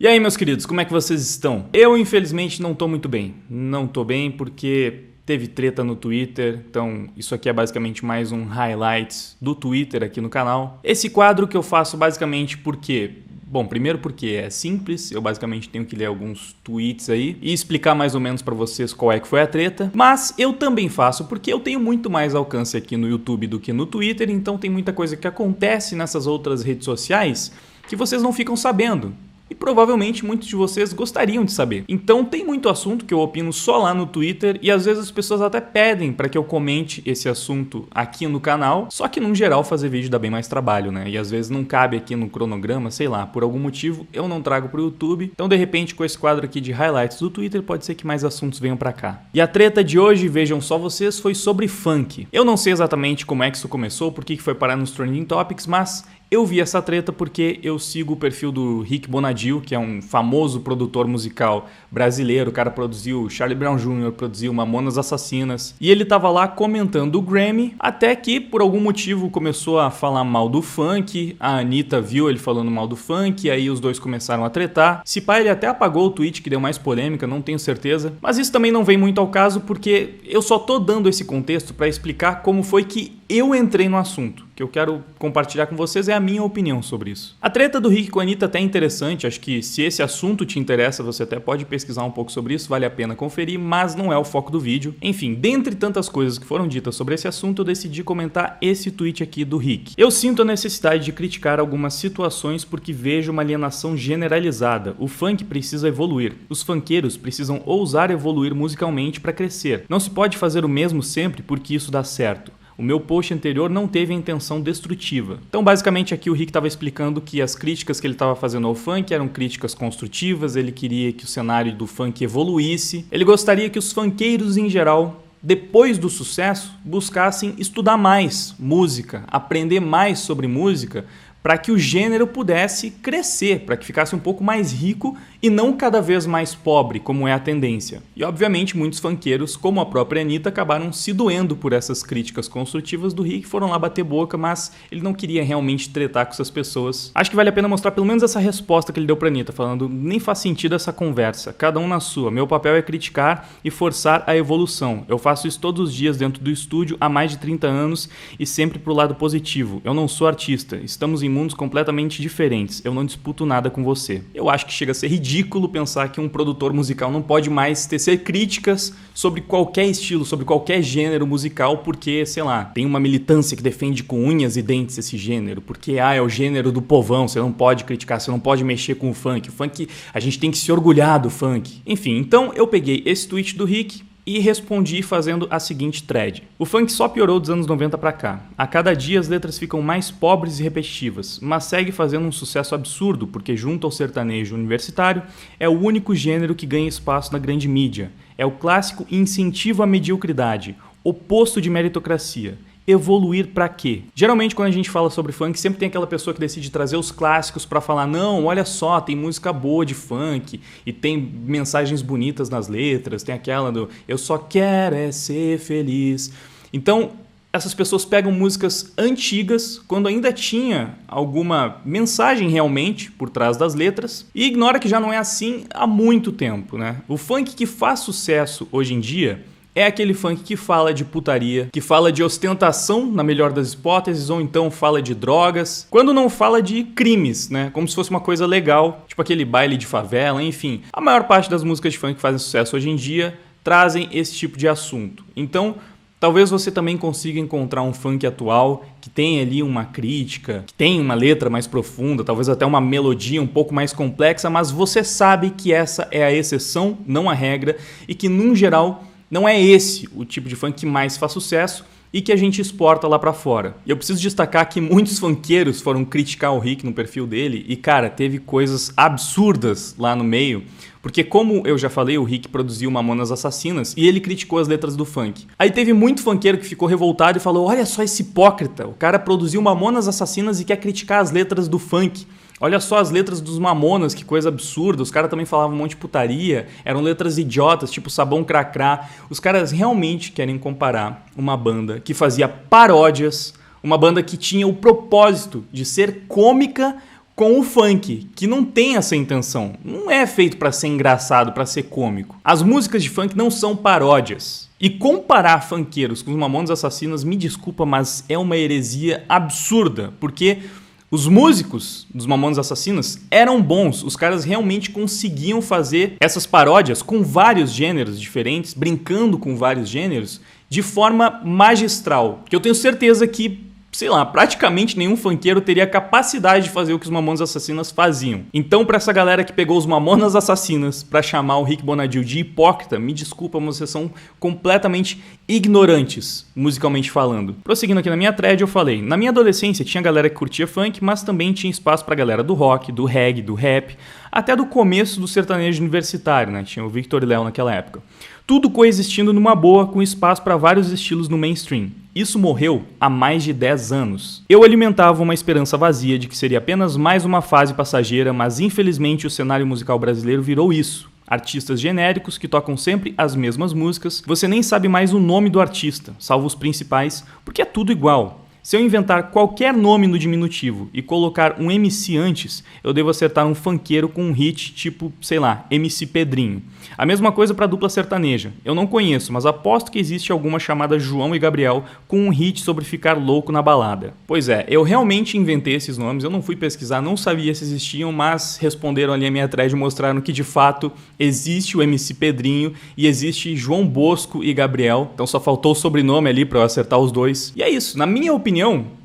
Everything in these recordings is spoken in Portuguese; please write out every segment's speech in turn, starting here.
E aí, meus queridos, como é que vocês estão? Eu, infelizmente, não tô muito bem. Não tô bem porque teve treta no Twitter, então isso aqui é basicamente mais um highlights do Twitter aqui no canal. Esse quadro que eu faço basicamente porque... Bom, primeiro porque é simples, eu basicamente tenho que ler alguns tweets aí e explicar mais ou menos pra vocês qual é que foi a treta, mas eu também faço porque eu tenho muito mais alcance aqui no YouTube do que no Twitter, então tem muita coisa que acontece nessas outras redes sociais que vocês não ficam sabendo. E provavelmente muitos de vocês gostariam de saber. Então tem muito assunto que eu opino só lá no Twitter e às vezes as pessoas até pedem para que eu comente esse assunto aqui no canal, só que no geral fazer vídeo dá bem mais trabalho, né? E às vezes não cabe aqui no cronograma, sei lá, por algum motivo eu não trago pro YouTube. Então de repente com esse quadro aqui de highlights do Twitter pode ser que mais assuntos venham para cá. E a treta de hoje, vejam só vocês, foi sobre funk. Eu não sei exatamente como é que isso começou, por que foi parar nos Trending Topics, mas... eu vi essa treta porque eu sigo o perfil do Rick Bonadio, que é um famoso produtor musical brasileiro. O cara produziu Charlie Brown Jr., produziu Mamonas Assassinas. E ele tava lá comentando o Grammy, até que por algum motivo começou a falar mal do funk. A Anitta viu ele falando mal do funk, e aí os dois começaram a tretar. Se pá, ele até apagou o tweet que deu mais polêmica, não tenho certeza. Mas isso também não vem muito ao caso, porque eu só tô dando esse contexto para explicar como foi que eu entrei no assunto. O que eu quero compartilhar com vocês é a minha opinião sobre isso. A treta do Rick com a Anitta até é interessante, acho que se esse assunto te interessa, você até pode pesquisar um pouco sobre isso, vale a pena conferir, mas não é o foco do vídeo. Enfim, dentre tantas coisas que foram ditas sobre esse assunto, eu decidi comentar esse tweet aqui do Rick. Eu sinto a necessidade de criticar algumas situações porque vejo uma alienação generalizada. O funk precisa evoluir. Os funkeiros precisam ousar evoluir musicalmente para crescer. Não se pode fazer o mesmo sempre porque isso dá certo. O meu post anterior não teve a intenção destrutiva. Então, basicamente, aqui o Rick estava explicando que as críticas que ele estava fazendo ao funk eram críticas construtivas, ele queria que o cenário do funk evoluísse, ele gostaria que os funkeiros em geral, depois do sucesso, buscassem estudar mais música, aprender mais sobre música, para que o gênero pudesse crescer, para que ficasse um pouco mais rico e não cada vez mais pobre, como é a tendência. E obviamente muitos funkeiros, como a própria Anitta, acabaram se doendo por essas críticas construtivas do Rick, foram lá bater boca, mas ele não queria realmente tretar com essas pessoas. Acho que vale a pena mostrar pelo menos essa resposta que ele deu pra Anitta, falando, nem faz sentido essa conversa, cada um na sua, meu papel é criticar e forçar a evolução. Eu faço isso todos os dias dentro do estúdio há mais de 30 anos e sempre pro lado positivo. Eu não sou artista, estamos em mundos completamente diferentes, eu não disputo nada com você. Eu acho que chega a ser ridículo pensar que um produtor musical não pode mais tecer críticas sobre qualquer estilo, sobre qualquer gênero musical, porque, sei lá, tem uma militância que defende com unhas e dentes esse gênero, porque, é o gênero do povão, você não pode criticar, você não pode mexer com o funk, a gente tem que se orgulhar do funk. Enfim, então eu peguei esse tweet do Rick e respondi fazendo a seguinte thread. O funk só piorou dos anos 90 pra cá. A cada dia as letras ficam mais pobres e repetitivas, mas segue fazendo um sucesso absurdo porque junto ao sertanejo universitário é o único gênero que ganha espaço na grande mídia. É o clássico incentivo à mediocridade, oposto de meritocracia. Evoluir pra quê? Geralmente quando a gente fala sobre funk, sempre tem aquela pessoa que decide trazer os clássicos pra falar, não, olha só, tem música boa de funk e tem mensagens bonitas nas letras, tem aquela do eu só quero é ser feliz. Então, essas pessoas pegam músicas antigas, quando ainda tinha alguma mensagem realmente por trás das letras, e ignora que já não é assim há muito tempo, né? O funk que faz sucesso hoje em dia é aquele funk que fala de putaria, que fala de ostentação, na melhor das hipóteses, ou então fala de drogas, quando não fala de crimes, né? Como se fosse uma coisa legal, tipo aquele baile de favela, enfim. A maior parte das músicas de funk que fazem sucesso hoje em dia trazem esse tipo de assunto. Então, talvez você também consiga encontrar um funk atual que tem ali uma crítica, que tem uma letra mais profunda, talvez até uma melodia um pouco mais complexa, mas você sabe que essa é a exceção, não a regra, e que, num geral, não é esse o tipo de funk que mais faz sucesso e que a gente exporta lá pra fora. E eu preciso destacar que muitos funkeiros foram criticar o Rick no perfil dele e, cara, teve coisas absurdas lá no meio, porque como eu já falei, o Rick produziu Mamonas Assassinas e ele criticou as letras do funk. Aí teve muito funkeiro que ficou revoltado e falou, olha só esse hipócrita, o cara produziu Mamonas Assassinas e quer criticar as letras do funk. Olha só as letras dos Mamonas, que coisa absurda. Os caras também falavam um monte de putaria. Eram letras idiotas, tipo Sabão Cracrá. Os caras realmente querem comparar uma banda que fazia paródias, uma banda que tinha o propósito de ser cômica com o funk, que não tem essa intenção. Não é feito pra ser engraçado, pra ser cômico. As músicas de funk não são paródias. E comparar funkeiros com os Mamonas Assassinas, me desculpa, mas é uma heresia absurda, porque os músicos dos Mamonas Assassinas eram bons, os caras realmente conseguiam fazer essas paródias com vários gêneros diferentes, brincando com vários gêneros, de forma magistral. Que eu tenho certeza que, sei lá, praticamente nenhum funkeiro teria a capacidade de fazer o que os Mamonas Assassinas faziam. Então, pra essa galera que pegou os Mamonas Assassinas pra chamar o Rick Bonadio de hipócrita, me desculpa, mas vocês são completamente ignorantes, musicalmente falando. Prosseguindo aqui na minha thread, eu falei, na minha adolescência tinha galera que curtia funk, mas também tinha espaço pra galera do rock, do reggae, do rap, até do começo do sertanejo universitário, né? Tinha o Victor e Léo naquela época. Tudo coexistindo numa boa, com espaço para vários estilos no mainstream. Isso morreu há mais de 10 anos. Eu alimentava uma esperança vazia de que seria apenas mais uma fase passageira, mas infelizmente o cenário musical brasileiro virou isso. Artistas genéricos que tocam sempre as mesmas músicas, você nem sabe mais o nome do artista, salvo os principais, porque é tudo igual. Se eu inventar qualquer nome no diminutivo e colocar um MC antes, eu devo acertar um funkeiro com um hit tipo, sei lá, MC Pedrinho. A mesma coisa para a dupla sertaneja. Eu não conheço, mas aposto que existe alguma chamada João e Gabriel com um hit sobre ficar louco na balada. Pois é, eu realmente inventei esses nomes, eu não fui pesquisar, não sabia se existiam, mas responderam ali a minha thread e mostraram que de fato existe o MC Pedrinho e existe João Bosco e Gabriel. Então só faltou o sobrenome ali para eu acertar os dois. E é isso, na minha opinião,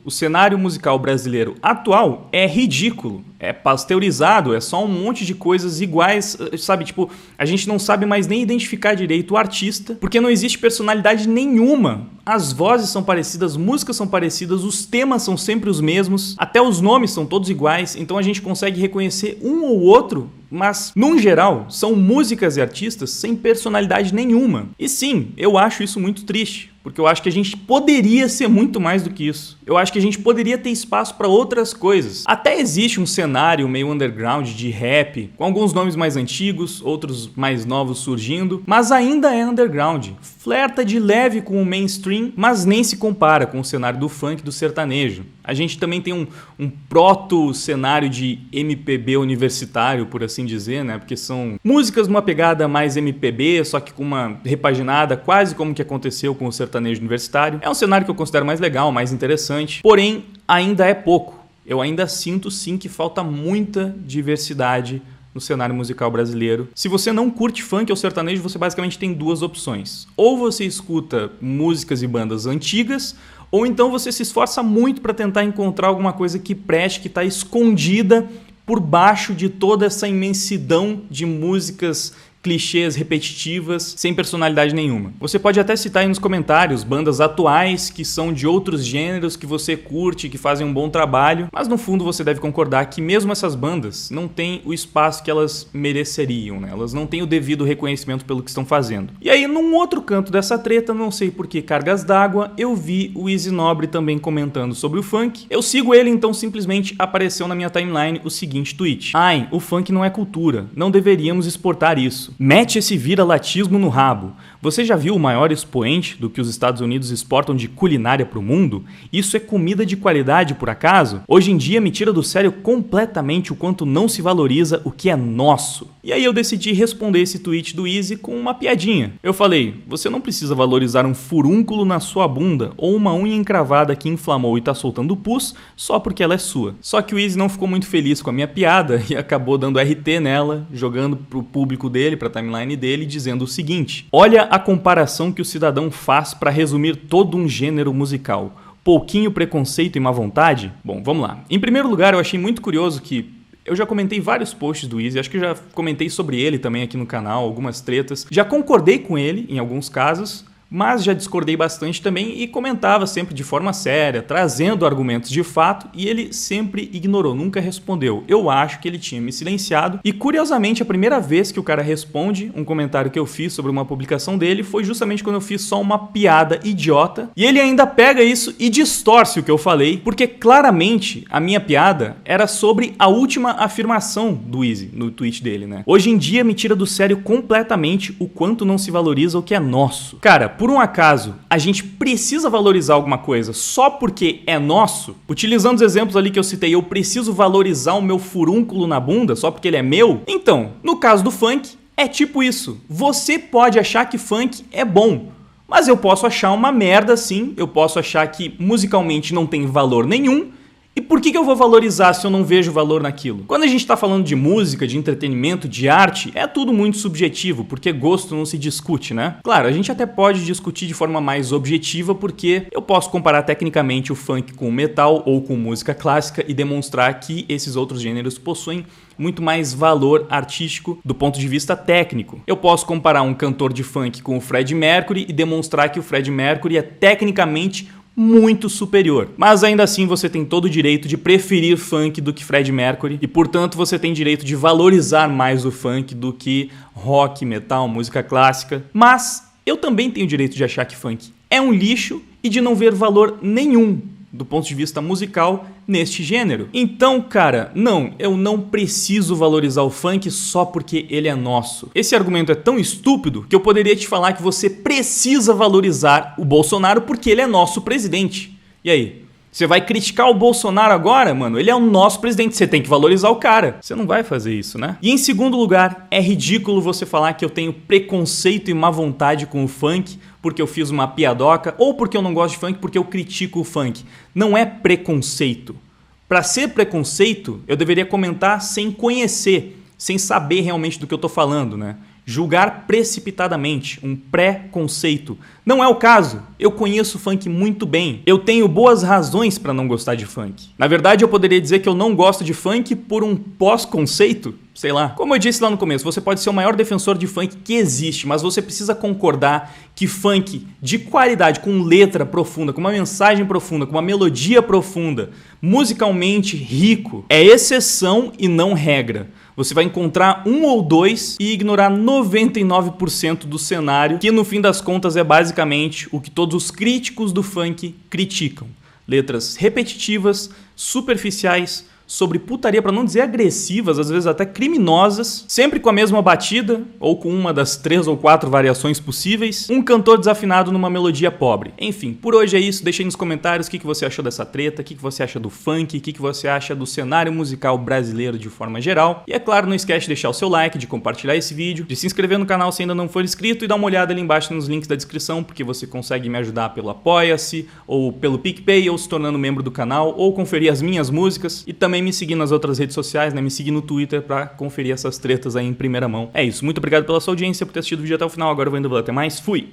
o cenário musical brasileiro atual é ridículo, é pasteurizado, é só um monte de coisas iguais, sabe? Tipo, a gente não sabe mais nem identificar direito o artista, porque não existe personalidade nenhuma. As vozes são parecidas, as músicas são parecidas, os temas são sempre os mesmos, até os nomes são todos iguais, então a gente consegue reconhecer um ou outro, mas, num geral, são músicas e artistas sem personalidade nenhuma. E sim, eu acho isso muito triste, porque eu acho que a gente poderia ser muito mais do que isso. Eu acho que a gente poderia ter espaço para outras coisas. Até existe um cenário meio underground de rap, com alguns nomes mais antigos, outros mais novos surgindo, mas ainda é underground. Flerta de leve com o mainstream, mas nem se compara com o cenário do funk e do sertanejo. A gente também tem um proto-cenário de MPB universitário, por assim dizer, né? Porque são músicas numa pegada mais MPB, só que com uma repaginada, quase como que aconteceu com o sertanejo universitário. É um cenário que eu considero mais legal, mais interessante, porém ainda é pouco. Eu ainda sinto sim que falta muita diversidade no cenário musical brasileiro. Se você não curte funk ou sertanejo, você basicamente tem duas opções. Ou você escuta músicas e bandas antigas, ou então você se esforça muito para tentar encontrar alguma coisa que preste, que está escondida por baixo de toda essa imensidão de músicas clichês, repetitivas, sem personalidade nenhuma. Você pode até citar aí nos comentários bandas atuais que são de outros gêneros que você curte, que fazem um bom trabalho, mas no fundo você deve concordar que mesmo essas bandas não têm o espaço que elas mereceriam, né? Elas não têm o devido reconhecimento pelo que estão fazendo. E aí, num outro canto dessa treta, não sei por que cargas d'água, eu vi o Easy Nobre também comentando sobre o funk. Eu sigo ele, então simplesmente apareceu na minha timeline o seguinte tweet: "Ai, o funk não é cultura, não deveríamos exportar isso. Mete esse vira-latismo no rabo. Você já viu o maior expoente do que os Estados Unidos exportam de culinária para o mundo? Isso é comida de qualidade, por acaso? Hoje em dia me tira do sério completamente o quanto não se valoriza o que é nosso." E aí eu decidi responder esse tweet do Easy com uma piadinha. Eu falei, você não precisa valorizar um furúnculo na sua bunda ou uma unha encravada que inflamou e tá soltando pus só porque ela é sua. Só que o Easy não ficou muito feliz com a minha piada e acabou dando RT nela, jogando pro público dele, pra timeline dele, dizendo o seguinte: "Olha a comparação que o cidadão faz para resumir todo um gênero musical. Pouquinho preconceito e má vontade?" Bom, vamos lá. Em primeiro lugar, eu achei muito curioso que eu já comentei vários posts do Easy, acho que já comentei sobre ele também aqui no canal, algumas tretas. Já concordei com ele em alguns casos, mas já discordei bastante também e comentava sempre de forma séria, trazendo argumentos de fato, e ele sempre ignorou, nunca respondeu. Eu acho que ele tinha me silenciado e, curiosamente, a primeira vez que o cara responde um comentário que eu fiz sobre uma publicação dele foi justamente quando eu fiz só uma piada idiota, e ele ainda pega isso e distorce o que eu falei, porque claramente a minha piada era sobre a última afirmação do Easy no tweet dele, né? "Hoje em dia me tira do sério completamente o quanto não se valoriza o que é nosso." Cara, por um acaso, a gente precisa valorizar alguma coisa só porque é nosso? Utilizando os exemplos ali que eu citei, eu preciso valorizar o meu furúnculo na bunda só porque ele é meu? Então, no caso do funk, é tipo isso. Você pode achar que funk é bom, mas eu posso achar uma merda sim, eu posso achar que musicalmente não tem valor nenhum. E por que eu vou valorizar se eu não vejo valor naquilo? Quando a gente está falando de música, de entretenimento, de arte, é tudo muito subjetivo, porque gosto não se discute, né? Claro, a gente até pode discutir de forma mais objetiva, porque eu posso comparar tecnicamente o funk com o metal ou com música clássica e demonstrar que esses outros gêneros possuem muito mais valor artístico do ponto de vista técnico. Eu posso comparar um cantor de funk com o Freddie Mercury e demonstrar que o Freddie Mercury é tecnicamente muito superior. Mas ainda assim você tem todo o direito de preferir funk do que Freddie Mercury e, portanto, você tem direito de valorizar mais o funk do que rock, metal, música clássica. Mas eu também tenho o direito de achar que funk é um lixo e de não ver valor nenhum do ponto de vista musical neste gênero. Então, cara, não, eu não preciso valorizar o funk só porque ele é nosso. Esse argumento é tão estúpido que eu poderia te falar que você precisa valorizar o Bolsonaro porque ele é nosso presidente. E aí? Você vai criticar o Bolsonaro agora, mano? Ele é o nosso presidente, você tem que valorizar o cara. Você não vai fazer isso, né? E em segundo lugar, é ridículo você falar que eu tenho preconceito e má vontade com o funk porque eu fiz uma piadoca ou porque eu não gosto de funk porque eu critico o funk. Não é preconceito. Para ser preconceito, eu deveria comentar sem conhecer, sem saber realmente do que eu tô falando, né? Julgar precipitadamente, um pré-conceito. Não é o caso. Eu conheço funk muito bem. Eu tenho boas razões para não gostar de funk. Na verdade, eu poderia dizer que eu não gosto de funk por um pós-conceito. Sei lá. Como eu disse lá no começo, você pode ser o maior defensor de funk que existe, mas você precisa concordar que funk de qualidade, com letra profunda, com uma mensagem profunda, com uma melodia profunda, musicalmente rico, é exceção e não regra. Você vai encontrar um ou dois e ignorar 99% do cenário, que no fim das contas é basicamente o que todos os críticos do funk criticam. Letras repetitivas, superficiais, sobre putaria, para não dizer agressivas, às vezes até criminosas, sempre com a mesma batida, ou com uma das 3 ou 4 variações possíveis, um cantor desafinado numa melodia pobre. Enfim, por hoje é isso, deixa aí nos comentários o que você achou dessa treta, o que você acha do funk, o que você acha do cenário musical brasileiro de forma geral. E é claro, não esquece de deixar o seu like, de compartilhar esse vídeo, de se inscrever no canal se ainda não for inscrito e dar uma olhada ali embaixo nos links da descrição, porque você consegue me ajudar pelo Apoia-se, ou pelo PicPay, ou se tornando membro do canal, ou conferir as minhas músicas, e também me seguir nas outras redes sociais, né? Me seguir no Twitter pra conferir essas tretas aí em primeira mão. É isso, muito obrigado pela sua audiência, por ter assistido o vídeo até o final. Agora eu vou indo, até mais, fui!